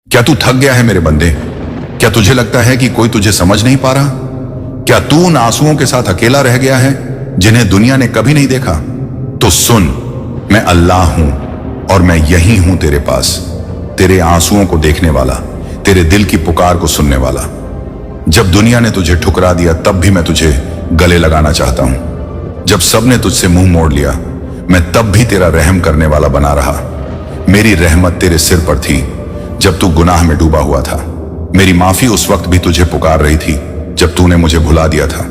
क्या तू थक गया है मेरे बंदे? क्या तुझे लगता है कि कोई तुझे समझ नहीं पा रहा? क्या तू उन आंसुओं के साथ अकेला रह गया है जिन्हें दुनिया ने कभी नहीं देखा? तो सुन, मैं अल्लाह हूं और मैं यही हूं तेरे पास, तेरे आंसुओं को देखने वाला, तेरे दिल की पुकार को सुनने वाला। जब दुनिया ने तुझे ठुकरा दिया तब भी मैं तुझे गले लगाना चाहता हूं। जब सबने तुझसे मुंह मोड़ लिया मैं तब भी तेरा रहम करने वाला बना रहा। मेरी रहमत तेरे सिर पर थी जब तू गुनाह में डूबा हुआ था। मेरी माफी उस वक्त भी तुझे पुकार रही थी जब तूने मुझे भुला दिया था।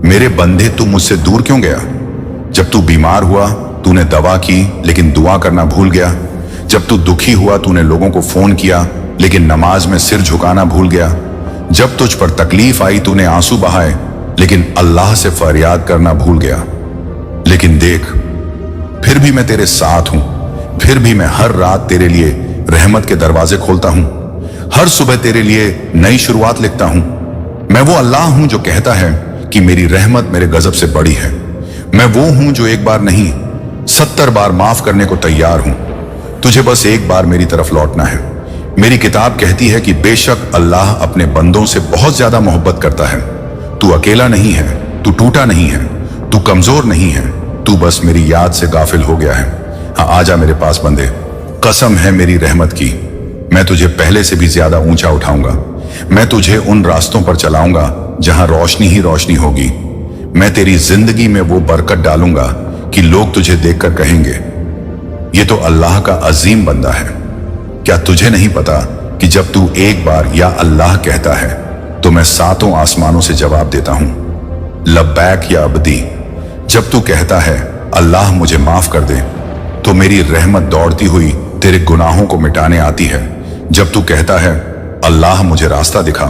मेरे बंदे, तू मुझसे दूर क्यों गया? जब तू बीमार हुआ तूने दवा की लेकिन दुआ करना भूल गया। जब तू दुखी हुआ तूने लोगों को फोन किया लेकिन नमाज में सिर झुकाना भूल गया। जब तुझ पर तकलीफ आई तूने आंसू बहाए लेकिन अल्लाह से फरियाद करना भूल गया। लेकिन देख, फिर भी मैं तेरे साथ हूं, फिर भी मैं हर रात तेरे लिए रहमत के दरवाजे खोलता हूं, हर सुबह तेरे लिए नई शुरुआत लिखता हूं। मैं वो अल्लाह हूं जो कहता है कि मेरी रहमत मेरे गजब से बड़ी है। मैं वो हूं जो एक बार नहीं 70 बार माफ करने को तैयार हूं। तुझे बस एक बार मेरी तरफ लौटना है। मेरी किताब कहती है कि बेशक अल्लाह अपने बंदों से बहुत ज्यादा मोहब्बत करता है। तू अकेला नहीं है, तू टूटा नहीं है, तू कमजोर नहीं है, तू बस मेरी याद से गाफिल हो गया है। हाँ, आजा मेरे पास बंदे, कसम है मेरी रहमत की, मैं तुझे पहले से भी ज्यादा ऊंचा उठाऊंगा। मैं तुझे उन रास्तों पर चलाऊंगा जहां रोशनी ही रोशनी होगी। मैं तेरी जिंदगी में वो बरकत डालूंगा कि लोग तुझे देखकर कहेंगे ये तो अल्लाह का अजीम बंदा है। क्या तुझे नहीं पता कि जब तू एक बार या अल्लाह कहता है तो मैं 7 आसमानों से जवाब देता हूं, लब्बैक या अब्दी। जब तू कहता है अल्लाह मुझे माफ कर दे तो मेरी रहमत दौड़ती हुई तेरे गुनाहों को मिटाने आती है। जब तू कहता है अल्लाह मुझे रास्ता दिखा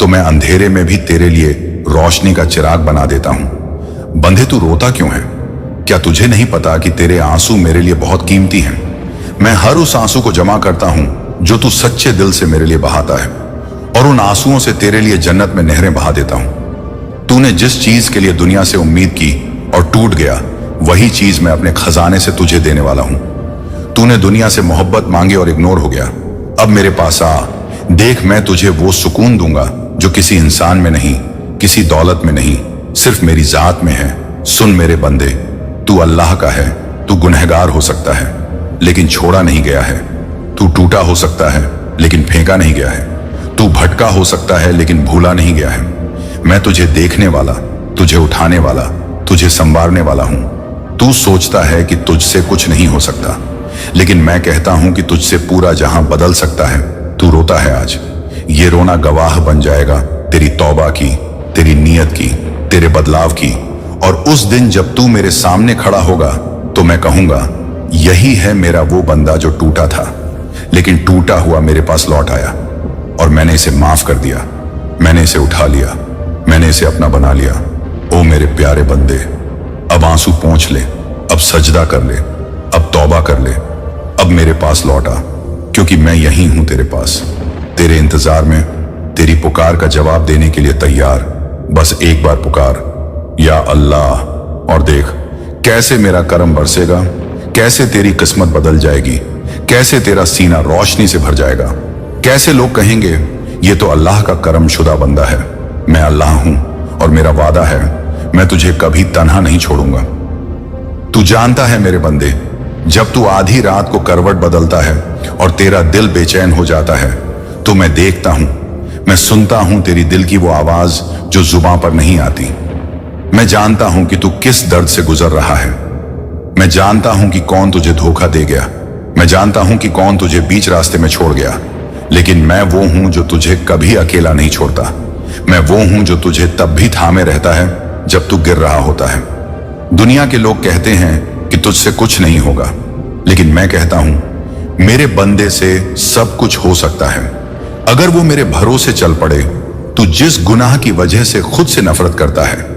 तो मैं अंधेरे में भी तेरे लिए रोशनी का चिराग बना देता हूं। बंदे, तू रोता क्यों है? क्या तुझे नहीं पता कि तेरे आंसू मेरे लिए बहुत कीमती हैं? मैं हर उस आंसू को जमा करता हूं जो तू सच्चे दिल से मेरे लिए बहाता है, और उन आंसुओं से तेरे लिए जन्नत में नहरें बहा देता हूं। तूने जिस चीज के लिए दुनिया से उम्मीद की और टूट गया, वही चीज मैं अपने खजाने से तुझे देने वाला हूं। तूने दुनिया से मोहब्बत मांगी और इग्नोर हो गया। अब मेरे पास आ, देख, मैं तुझे वो सुकून दूंगा जो किसी इंसान में नहीं, किसी दौलत में नहीं, सिर्फ मेरी जात में है। सुन मेरे बंदे, तू अल्लाह का है। तू गुनहगार हो सकता है लेकिन छोड़ा नहीं गया है। तू टूटा हो सकता है लेकिन फेंका नहीं गया है। तू भटका हो सकता है लेकिन भूला नहीं गया है। मैं तुझे देखने वाला, तुझे उठाने वाला, तुझे संवारने वाला हूं। तू सोचता है कि तुझसे कुछ नहीं हो सकता, लेकिन मैं कहता हूं कि तुझसे पूरा जहां बदल सकता है। तू रोता है आज, ये रोना गवाह बन जाएगा तेरी तौबा की, तेरी नीयत की, तेरे बदलाव की। और उस दिन जब तू मेरे सामने खड़ा होगा तो मैं कहूंगा यही है मेरा वो बंदा जो टूटा था लेकिन टूटा हुआ मेरे पास लौट आया, और मैंने इसे माफ कर दिया, मैंने इसे उठा लिया, मैंने इसे अपना बना लिया। ओ मेरे प्यारे बंदे, अब आंसू पोंछ ले, अब सजदा कर ले, अब तौबा कर ले, अब मेरे पास लौटा, क्योंकि मैं यही हूं तेरे पास, तेरे इंतजार में, तेरी पुकार का जवाब देने के लिए तैयार। बस एक बार पुकार, या अल्लाह, और देख कैसे मेरा करम बरसेगा, कैसे तेरी किस्मत बदल जाएगी, कैसे तेरा सीना रोशनी से भर जाएगा, कैसे लोग कहेंगे ये तो अल्लाह का करम शुदा बंदा है। मैं अल्लाह हूं और मेरा वादा है मैं तुझे कभी तन्हा नहीं छोड़ूंगा। तू जानता है मेरे बंदे, जब तू आधी रात को करवट बदलता है और तेरा दिल बेचैन हो जाता है तो मैं देखता हूं, मैं सुनता हूं तेरी दिल की वो आवाज जो जुबां पर नहीं आती। मैं जानता हूं कि तू किस दर्द से गुजर रहा है। मैं जानता हूं कि कौन तुझे धोखा दे गया। मैं जानता हूं कि कौन तुझे बीच रास्ते में छोड़ गया। लेकिन मैं वो हूं जो तुझे कभी अकेला नहीं छोड़ता। मैं वो हूं जो तुझे तब भी थामे रहता है जब तू गिर रहा होता है। दुनिया के लोग कहते हैं कि तुझसे कुछ नहीं होगा, लेकिन मैं कहता हूं मेरे बंदे से सब कुछ हो सकता है अगर वो मेरे भरोसे चल पड़े। तू जिस गुनाह की वजह से खुद से नफरत करता है,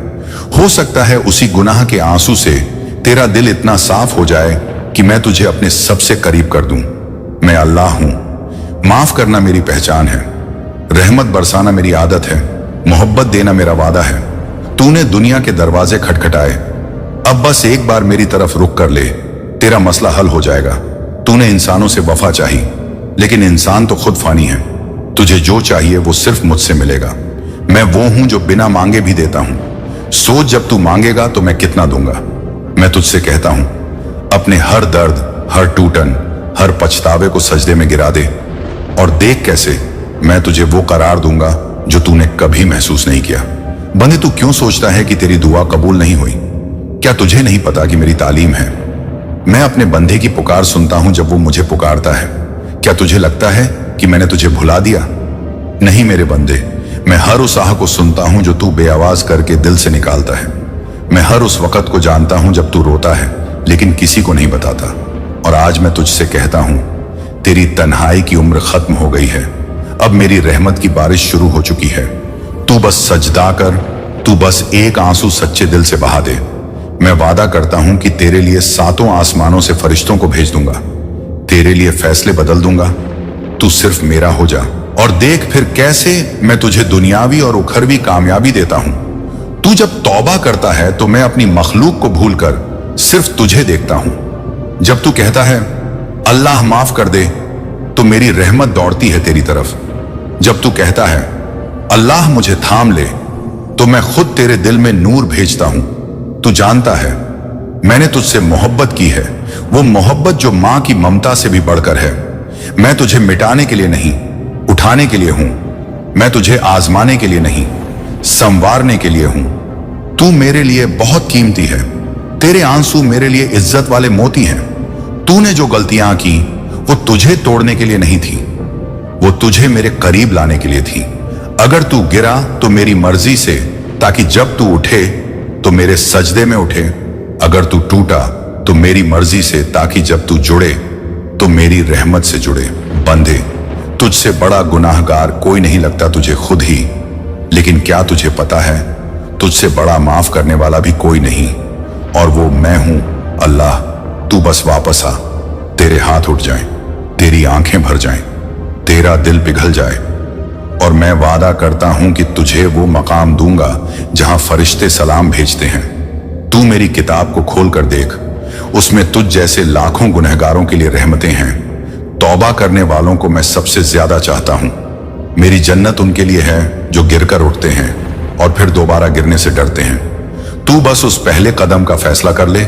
हो सकता है उसी गुनाह के आंसू से तेरा दिल इतना साफ हो जाए कि मैं तुझे अपने सबसे करीब कर दूं। मैं अल्लाह हूं, माफ करना मेरी पहचान है, रहमत बरसाना मेरी आदत है, मोहब्बत देना मेरा वादा है। तूने दुनिया के दरवाजे खटखटाए, अब बस एक बार मेरी तरफ रुक कर ले, तेरा मसला हल हो जाएगा। तूने इंसानों से वफा चाही, लेकिन इंसान तो खुद फानी है। तुझे जो चाहिए वो सिर्फ मुझसे मिलेगा। मैं वो हूं जो बिना मांगे भी देता हूं। सोच, जब तू मांगेगा तो मैं कितना दूंगा। मैं तुझसे कहता हूं, अपने हर दर्द, हर टूटन, हर पछतावे को सजदे में गिरा दे और देख कैसे मैं तुझे वो करार दूंगा जो तूने कभी महसूस नहीं किया। बंदे, तू क्यों सोचता है कि तेरी दुआ कबूल नहीं हुई? क्या तुझे नहीं पता कि मेरी तालीम है? मैं अपने बंदे की पुकार सुनता हूं जब वो मुझे पुकारता है। क्या तुझे लगता है कि मैंने तुझे भुला दिया? नहीं मेरे बंदे, मैं हर उस आह को सुनता हूं जो तू बेआवाज करके दिल से निकालता है। मैं हर उस वक्त को जानता हूं जब तू रोता है लेकिन किसी को नहीं बताता। और आज मैं तुझसे कहता हूं, तेरी तन्हाई की उम्र खत्म हो गई है। अब मेरी रहमत की बारिश शुरू हो चुकी है। तू बस सजदा कर, तू बस एक आंसू सच्चे दिल से बहा दे। मैं वादा करता हूं कि तेरे लिए 7 आसमानों से फरिश्तों को भेज दूंगा। तेरे लिए फैसले बदल दूंगा। तू सिर्फ मेरा हो जा और देख फिर कैसे मैं तुझे दुनियावी और उखरवी कामयाबी देता हूं। तू जब तौबा करता है तो मैं अपनी मखलूक को भूलकर सिर्फ तुझे देखता हूं। जब तू कहता है अल्लाह माफ कर दे तो मेरी रहमत दौड़ती है तेरी तरफ। जब तू कहता है अल्लाह मुझे थाम ले तो मैं खुद तेरे दिल में नूर भेजता हूं। तू जानता है मैंने तुझसे मोहब्बत की है, वो मोहब्बत जो मां की ममता से भी बढ़कर है। मैं तुझे मिटाने के लिए नहीं, उठाने के लिए हूं। मैं तुझे आजमाने के लिए नहीं, संवारने के लिए हूं। तू मेरे लिए बहुत कीमती है। तेरे आंसू मेरे लिए इज्जत वाले मोती हैं। तूने जो गलतियां की वो तुझे तोड़ने के लिए नहीं थी, वो तुझे मेरे करीब लाने के लिए थी। अगर तू गिरा तो मेरी मर्जी से, ताकि जब तू उठे तो मेरे सजदे में उठे। अगर तू टूटा तो मेरी मर्जी से, ताकि जब तू जुड़े तो मेरी रहमत से जुड़े। बंदे, तुझसे बड़ा गुनाहगार कोई नहीं लगता तुझे खुद ही, लेकिन क्या तुझे पता है तुझसे बड़ा माफ करने वाला भी कोई नहीं, और वो मैं हूं, अल्लाह। तू बस वापस आ, तेरे हाथ उठ जाएं, तेरी आंखें भर जाएं, तेरा दिल पिघल जाए, और मैं वादा करता हूं कि तुझे वो मकाम दूंगा जहां फरिश्ते सलाम भेजते हैं। तू मेरी किताब को खोल कर देख, उसमें तुझ जैसे लाखों गुनहगारों के लिए रहमतें हैं। तौबा करने वालों को मैं सबसे ज्यादा चाहता हूं। मेरी जन्नत उनके लिए है जो गिरकर उठते हैं और फिर दोबारा गिरने से डरते हैं। तू बस उस पहले कदम का फैसला कर ले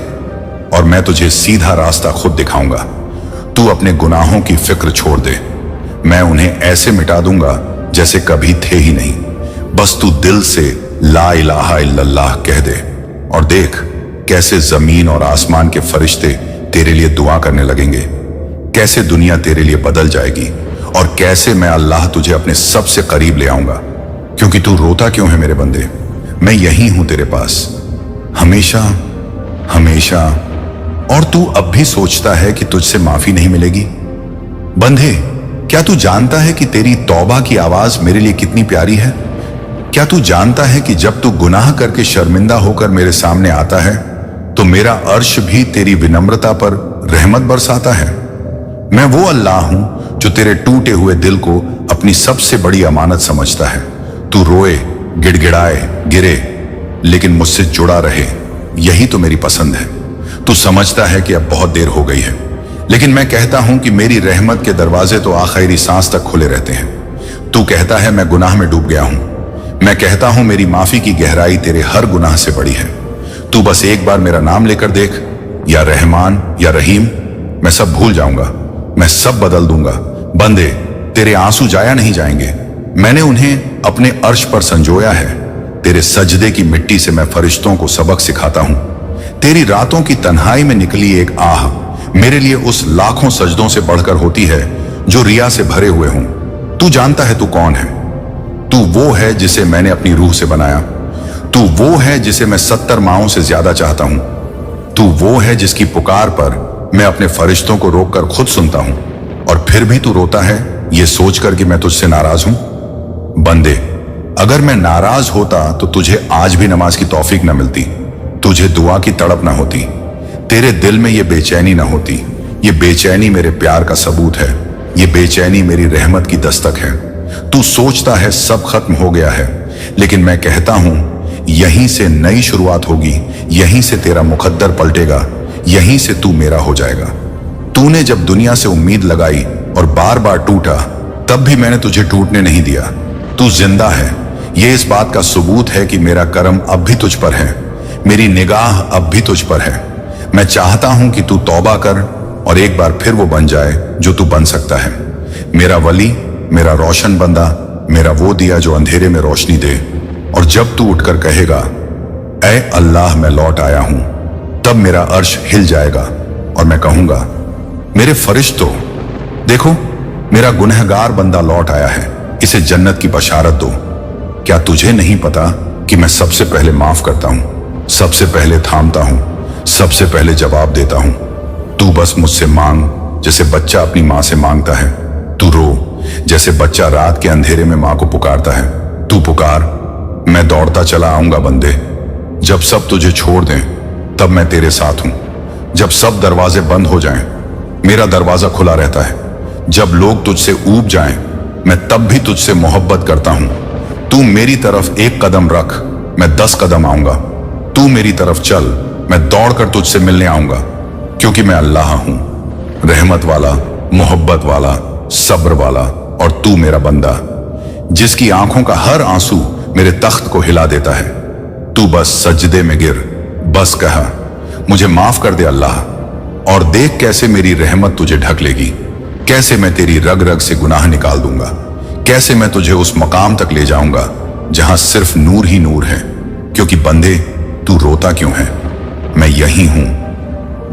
और मैं तुझे सीधा रास्ता खुद दिखाऊंगा। तू अपने गुनाहों की फिक्र छोड़ दे, मैं उन्हें ऐसे मिटा दूंगा जैसे कभी थे ही नहीं। बस तू दिल से ला इलाहा इल्लल्लाह कह दे और देख कैसे जमीन और आसमान के फरिश्ते तेरे लिए दुआ करने लगेंगे, कैसे दुनिया तेरे लिए बदल जाएगी, और कैसे मैं अल्लाह तुझे अपने सबसे करीब ले आऊंगा। क्योंकि तू रोता क्यों है मेरे बंदे? मैं यही हूं तेरे पास, हमेशा हमेशा। और तू अब भी सोचता है कि तुझसे माफी नहीं मिलेगी? बंदे, क्या तू जानता है कि तेरी तौबा की आवाज मेरे लिए कितनी प्यारी है? क्या तू जानता है कि जब तू गुनाह करके शर्मिंदा होकर मेरे सामने आता है तो मेरा अर्श भी तेरी विनम्रता पर रहमत बरसाता है? मैं वो अल्लाह हूं जो तेरे टूटे हुए दिल को अपनी सबसे बड़ी अमानत समझता है। तू रोए, गिड़गिड़ाए, गिरे, लेकिन मुझसे जुड़ा रहे, यही तो मेरी पसंद है। तू समझता है कि अब बहुत देर हो गई है, लेकिन मैं कहता हूं कि मेरी रहमत के दरवाजे तो आखिरी सांस तक खुले रहते हैं। तू कहता है मैं गुनाह में डूब गया हूं, मैं कहता हूं मेरी माफी की गहराई तेरे हर गुनाह से बड़ी है। तू बस एक बार मेरा नाम लेकर देख, या रहमान या रहीम, मैं सब भूल जाऊंगा, मैं सब बदल दूंगा। बंदे, तेरे आंसू जाया नहीं जाएंगे, मैंने उन्हें अपने अर्श पर संजोया है। तेरे सजदे की मिट्टी से मैं फरिश्तों को सबक सिखाता हूं। तेरी रातों की तन्हाई में निकली एक आह मेरे लिए उस लाखों सजदों से बढ़कर होती है जो रिया से भरे हुए हों। तू जानता है तू कौन है? तू वो है जिसे मैंने अपनी रूह से बनाया। तू वो है जिसे मैं 70 माओं से ज्यादा चाहता हूं। तू वो है जिसकी पुकार पर मैं अपने फरिश्तों को रोककर खुद सुनता हूं, और फिर भी तू रोता है ये सोचकर कि मैं तुझसे नाराज हूं। बंदे, अगर मैं नाराज होता तो तुझे आज भी नमाज की तौफीक न मिलती, तुझे दुआ की तड़प न होती, तेरे दिल में ये बेचैनी न होती। ये बेचैनी मेरे प्यार का सबूत है, ये बेचैनी मेरी रहमत की दस्तक है। तू सोचता है सब खत्म हो गया है, लेकिन मैं कहता हूं यहीं से नई शुरुआत होगी, यहीं से तेरा मुकद्दर पलटेगा, यहीं से तू मेरा हो जाएगा। तूने जब दुनिया से उम्मीद लगाई और बार बार टूटा, तब भी मैंने तुझे टूटने नहीं दिया। तू जिंदा है, ये इस बात का सबूत है कि मेरा करम अब भी तुझ पर है, मेरी निगाह अब भी तुझ पर है। मैं चाहता हूं कि तू तौबा कर और एक बार फिर वो बन जाए जो तू बन सकता है, मेरा वली, मेरा रोशन बंदा, मेरा वो दिया जो अंधेरे में रोशनी दे। और जब तू उठकर कहेगा ऐ अल्लाह मैं लौट आया हूं, तब मेरा अर्श हिल जाएगा और मैं कहूंगा मेरे फरिश्तों, देखो मेरा गुनहगार बंदा लौट आया है, इसे जन्नत की बशारत दो। क्या तुझे नहीं पता कि मैं सबसे पहले माफ करता हूं, सबसे पहले थामता हूं, सबसे पहले जवाब देता हूं। तू बस मुझसे मांग जैसे बच्चा अपनी मां से मांगता है। तू रो जैसे बच्चा रात के अंधेरे में मां को पुकारता है। तू पुकार, मैं दौड़ता चला आऊंगा बंदे। जब सब तुझे छोड़ दें तब मैं तेरे साथ हूं। जब सब दरवाजे बंद हो जाएं, मेरा दरवाजा खुला रहता है। जब लोग तुझसे ऊब जाएं, मैं तब भी तुझसे मोहब्बत करता हूं। तू मेरी तरफ एक कदम रख, मैं 10 कदम आऊंगा। तू मेरी तरफ चल, मैं दौड़कर तुझसे मिलने आऊंगा, क्योंकि मैं अल्लाह हूं, रहमत वाला, मोहब्बत वाला, सब्र वाला, और तू मेरा बंदा, जिसकी आंखों का हर आंसू मेरे तख्त को हिला देता है। तू बस सजदे में गिर, बस कहा मुझे माफ कर दे अल्लाह, और देख कैसे मेरी रहमत तुझे ढक लेगी, कैसे मैं तेरी रग रग से गुनाह निकाल दूंगा, कैसे मैं तुझे उस मकाम तक ले जाऊंगा जहां सिर्फ नूर ही नूर है। क्योंकि बंदे तू रोता क्यों है, मैं यही हूं,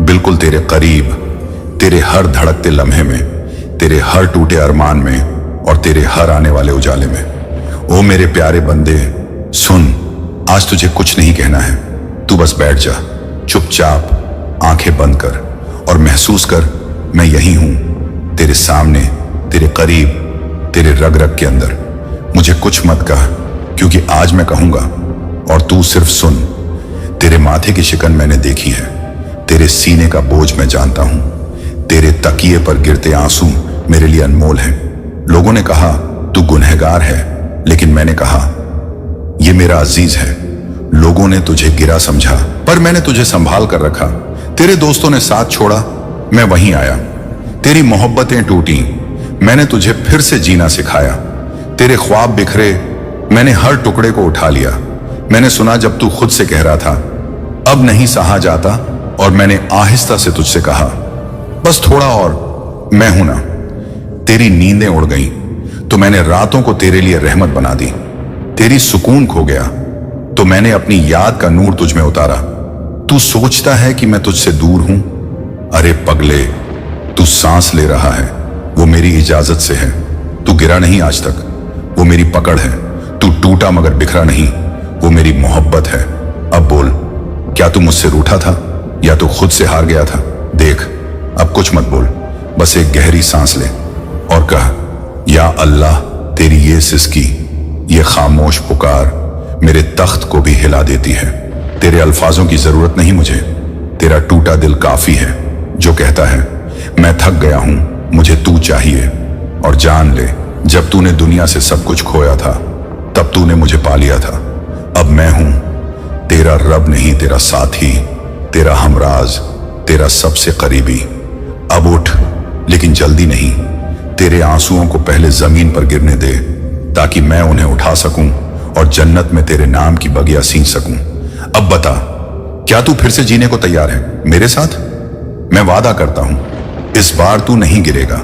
बिल्कुल तेरे करीब, तेरे हर धड़कते लम्हे में, तेरे हर टूटे अरमान में, और तेरे हर आने वाले उजाले में। ओ मेरे प्यारे बंदे सुन, आज तुझे कुछ नहीं कहना है। तू बस बैठ जा चुपचाप, आंखें बंद कर और महसूस कर मैं यही हूं, तेरे सामने, तेरे करीब, तेरे रग रग के अंदर। मुझे कुछ मत कह, क्योंकि आज मैं कहूंगा और तू सिर्फ सुन। तेरे माथे की शिकन मैंने देखी है, तेरे सीने का बोझ मैं जानता हूं, तेरे तकिए पर गिरते आंसू मेरे लिए अनमोल हैं। लोगों ने कहा तू गुनहगार है, लेकिन मैंने कहा ये मेरा अजीज है। लोगों ने तुझे गिरा समझा, पर मैंने तुझे संभाल कर रखा। तेरे दोस्तों ने साथ छोड़ा, मैं वहीं आया। तेरी मोहब्बतें टूटी, मैंने तुझे फिर से जीना सिखाया। तेरे ख्वाब बिखरे, मैंने हर टुकड़े को उठा लिया। मैंने सुना जब तू खुद से कह रहा था अब नहीं सहा जाता, और मैंने आहिस्ता से तुझसे कहा बस थोड़ा और, मैं हूं ना। तेरी नींदें उड़ गईं, तो मैंने रातों को तेरे लिए रहमत बना दी। तेरी सुकून खो गया, तो मैंने अपनी याद का नूर तुझ में उतारा। तू सोचता है कि मैं तुझसे दूर हूं, अरे पगले, तू सांस ले रहा है, वो मेरी इजाजत से है। तू गिरा नहीं आज तक, वो मेरी पकड़ है। तू टूटा मगर बिखरा नहीं, वो मेरी मोहब्बत है। अब बोल, क्या तू मुझसे रूठा था या तू खुद से हार गया था? देख, अब कुछ मत बोल, बस एक गहरी सांस ले और कह या अल्लाह, तेरी ये सिसकी, ये खामोश पुकार मेरे तख्त को भी हिला देती है। तेरे अल्फाजों की जरूरत नहीं मुझे, तेरा टूटा दिल काफी है, जो कहता है मैं थक गया हूं, मुझे तू चाहिए। और जान ले, जब तूने दुनिया से सब कुछ खोया था, तब तूने मुझे पा लिया था। अब मैं हूं तेरा रब नहीं, तेरा साथी, तेरा हमराज, तेरा सबसे करीबी। अब उठ, लेकिन जल्दी नहीं। तेरे आंसुओं को पहले जमीन पर गिरने दे, ताकि मैं उन्हें उठा सकूं और जन्नत में तेरे नाम की बगिया सींच सकूं। अब बता, क्या तू फिर से जीने को तैयार है मेरे साथ? मैं वादा करता हूं, इस बार तू नहीं गिरेगा,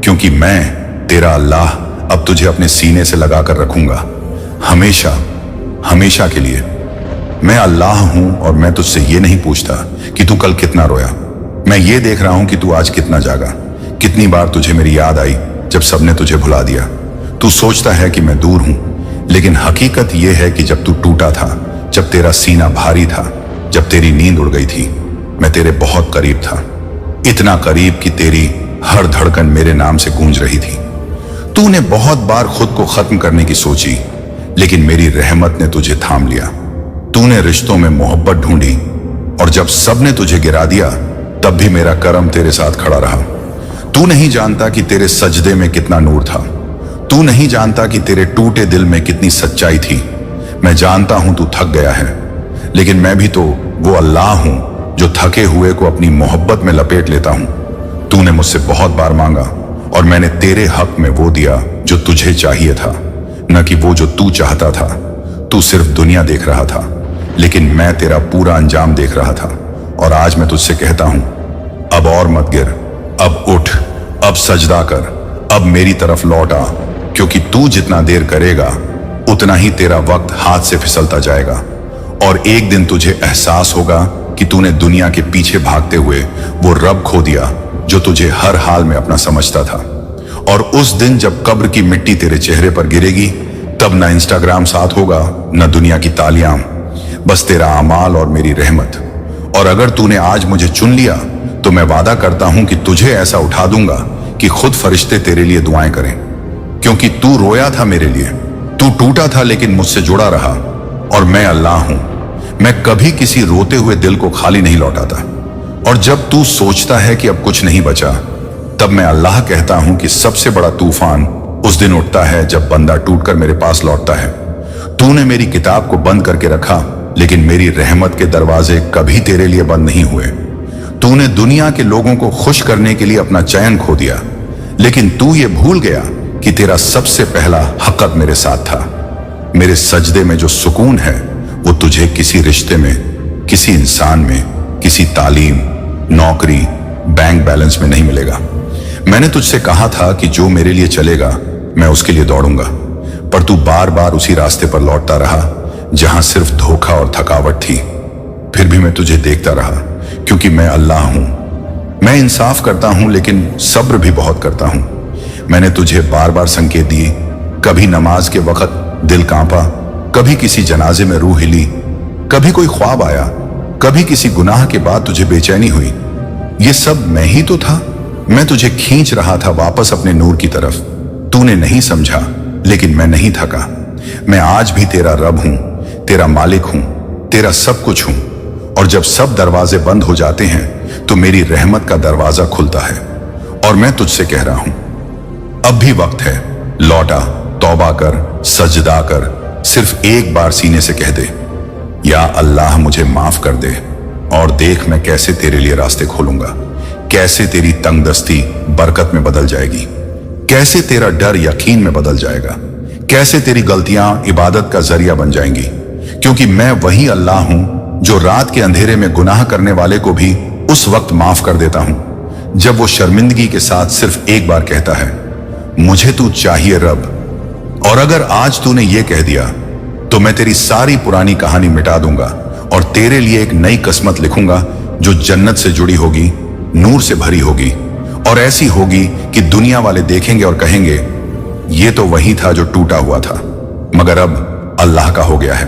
क्योंकि मैं तेरा अल्लाह अब तुझे अपने सीने से लगाकर रखूंगा, हमेशा, हमेशा के लिए। मैं अल्लाह हूं और मैं तुझसे ये नहीं पूछता कि तू कल कितना रोया। मैं ये देख रहा हूं कि तू आज कितना जागा, कितनी बार तुझे मेरी याद आई जब सबने तुझे भुला दिया। तू सोचता है कि मैं दूर हूं, लेकिन हकीकत यह है कि जब तू टूटा था, जब तेरा सीना भारी था, जब तेरी नींद उड़ गई थी, मैं तेरे बहुत करीब था। इतना करीब कि तेरी हर धड़कन मेरे नाम से गूंज रही थी। तूने बहुत बार खुद को खत्म करने की सोची, लेकिन मेरी रहमत ने तुझे थाम लिया। तूने रिश्तों में मोहब्बत ढूंढी, और जब सबने तुझे गिरा दिया, तब भी मेरा करम तेरे साथ खड़ा रहा। तू नहीं जानता कि तेरे सजदे में कितना नूर था। तू नहीं जानता कि तेरे टूटे दिल में कितनी सच्चाई थी। मैं जानता हूं तू थक गया है, लेकिन मैं भी तो वो अल्लाह हूं जो थके हुए को अपनी मोहब्बत में लपेट लेता हूं। तूने मुझसे बहुत बार मांगा और मैंने तेरे हक में वो दिया जो तुझे चाहिए था, न कि वो जो तू चाहता था। तू सिर्फ दुनिया देख रहा था, लेकिन मैं तेरा पूरा अंजाम देख रहा था। और आज मैं तुझसे कहता हूं, अब और मत गिर, अब उठ, अब सजदा कर, अब मेरी तरफ लौट आ, क्योंकि तू जितना देर करेगा उतना ही तेरा वक्त हाथ से फिसलता जाएगा। और एक दिन तुझे एहसास होगा कि तूने दुनिया के पीछे भागते हुए वो रब खो दिया जो तुझे हर हाल में अपना समझता था। और उस दिन जब कब्र की मिट्टी तेरे चेहरे पर गिरेगी, तब ना इंस्टाग्राम साथ होगा, न दुनिया की तालियां, बस तेरा अमाल और मेरी रहमत। और अगर तूने आज मुझे चुन लिया तो मैं वादा करता हूं कि तुझे ऐसा उठा दूंगा कि खुद फरिश्ते तेरे लिए दुआएं करें, क्योंकि तू रोया था मेरे लिए, तू टूटा था लेकिन मुझसे जुड़ा रहा। और मैं अल्लाह हूं, मैं कभी किसी रोते हुए दिल को खाली नहीं लौटाता। और जब तू सोचता है कि अब कुछ नहीं बचा, तब मैं अल्लाह कहता हूं कि सबसे बड़ा तूफान उस दिन उठता है जब बंदा टूटकर मेरे पास लौटता है। तूने मेरी किताब को बंद करके रखा, लेकिन मेरी रहमत के दरवाजे कभी तेरे लिए बंद नहीं हुए। तूने दुनिया के लोगों को खुश करने के लिए अपना चैन खो दिया, लेकिन तू ये भूल गया कि तेरा सबसे पहला हक़ मेरे साथ था। मेरे सजदे में जो सुकून है वो तुझे किसी रिश्ते में, किसी इंसान में, किसी तालीम, नौकरी, बैंक बैलेंस में नहीं मिलेगा। मैंने तुझसे कहा था कि जो मेरे लिए चलेगा मैं उसके लिए दौड़ूंगा, पर तू बार बार उसी रास्ते पर लौटता रहा जहां सिर्फ धोखा और थकावट थी। फिर भी मैं तुझे देखता रहा, क्योंकि मैं अल्लाह हूं। मैं इंसाफ करता हूं, लेकिन सब्र भी बहुत करता हूं। मैंने तुझे बार बार संकेत दिए, कभी नमाज के वक्त दिल कांपा, कभी किसी जनाजे में रूह हिली, कभी कोई ख्वाब आया, कभी किसी गुनाह के बाद तुझे बेचैनी हुई। ये सब मैं ही तो था। मैं तुझे खींच रहा था वापस अपने नूर की तरफ। तूने नहीं समझा, लेकिन मैं नहीं थका। मैं आज भी तेरा रब हूं, तेरा मालिक हूं, तेरा सब कुछ हूं। और जब सब दरवाजे बंद हो जाते हैं तो मेरी रहमत का दरवाजा खुलता है। और मैं तुझसे कह रहा हूं, अब भी वक्त है, लौटा, तौबा कर, सजदा कर, सिर्फ एक बार सीने से कह दे, या अल्लाह मुझे माफ कर दे। और देख मैं कैसे तेरे लिए रास्ते खोलूंगा, कैसे तेरी तंगदस्ती बरकत में बदल जाएगी, कैसे तेरा डर यकीन में बदल जाएगा, कैसे तेरी गलतियां इबादत का जरिया बन जाएंगी। क्योंकि मैं वही अल्लाह हूं जो रात के अंधेरे में गुनाह करने वाले को भी उस वक्त माफ कर देता हूं जब वो शर्मिंदगी के साथ सिर्फ एक बार कहता है, मुझे तू चाहिए रब। और अगर आज तूने ये कह दिया तो मैं तेरी सारी पुरानी कहानी मिटा दूंगा और तेरे लिए एक नई किस्मत लिखूंगा जो जन्नत से जुड़ी होगी, नूर से भरी होगी, और ऐसी होगी कि दुनिया वाले देखेंगे और कहेंगे, ये तो वही था जो टूटा हुआ था, मगर अब अल्लाह का हो गया है।